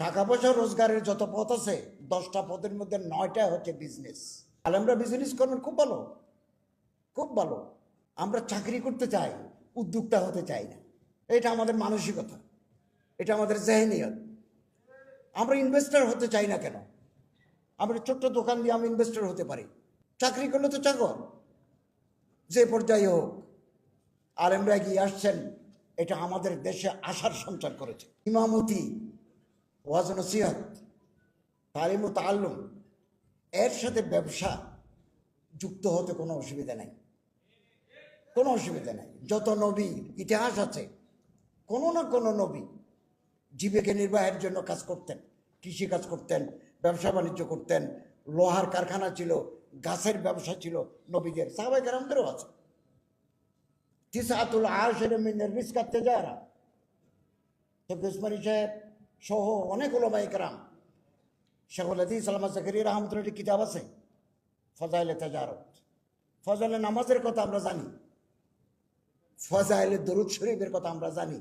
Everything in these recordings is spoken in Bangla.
টাকা পয়সা রোজগারের যত পথ আছে 10টা পথের মধ্যে 9টা হচ্ছে বিজনেস। আলেমরা বিজনেস করবেন, খুব ভালো, খুব ভালো। আমরা চাকরি করতে চাই, উদ্যোক্তা হতে চাই না। এটা আমাদের মানসিকতা, এটা আমাদের জেহেনিয়ত। আমরা ইনভেস্টর হতে চাই না কেন? আমরা ছোট্ট দোকান দিয়ে আমি ইনভেস্টর হতে পারি। চাকরি করলে তো চাকর। যে পর্যায়ে হোক, আলেমরা এগিয়ে আসছেন, এটা আমাদের দেশে আশার সঞ্চার করেছে। ইমামতি, ওয়াজ নসিহত, তালিম ও তাআল্লুম, এর সাথে ব্যবসা যুক্ত হতে কোনো অসুবিধা নাই, কোনো অসুবিধা নাই। যত নবী ইতিহাস আছে, কোনো না কোনো নবী জীবিকা নির্বাহের জন্য কাজ করতেন, কৃষি কাজ করতেন, ব্যবসা বাণিজ্য করতেন, লোহার কারখানা ছিল, গাছের ব্যবসা ছিল নবীদের, সাহাবায়ে কেরামদেরও আছে। তিসআতুল আশর মিনার রিজক তিজারা, তফসির উসমানী সাহেব সহ অনেক উলামায়ে কেরাম, শেখুল হাদিস আল্লামা জাকারিয়া রাহমাতুল্লাহ কিতাব আছে ফজাইলে তিজারত। ফজাইলে নামাজের কথা আমরা জানি, ফজাইলে দরুদ শরীফের কথা আমরা জানি,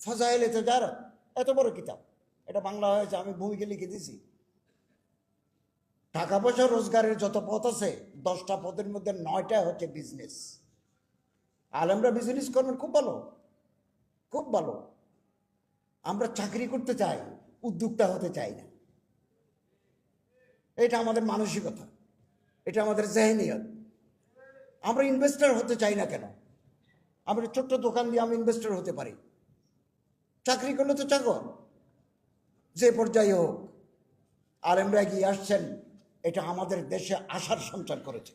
ফজাইলে তিজারত এত বড় কিতাব, এটা বাংলা হয়েছে, আমি ভূমিকে লিখে দিছি। টাকা পয়সা রোজগারের যত পথ আছে 10টা পথের মধ্যে 9টা হচ্ছে বিজনেস। আলেমরা বিজনেস করবেন, খুব ভালো, খুব ভালো। আমরা চাকরি করতে চাই, উদ্যোক্তা হতে চাই না। এটা আমাদের মানসিকতা, এটা আমাদের জেহেনিয়ত। আমরা ইনভেস্টর হতে চাই না কেন? আমরা ছোট্ট দোকান দিয়ে আমি ইনভেস্টর হতে পারি। চাকরি করলে তো চাকর। যে পর্যায়ে হোক, আলেমরা এগিয়ে আসছেন, এটা আমাদের দেশে আশার সঞ্চার করেছে।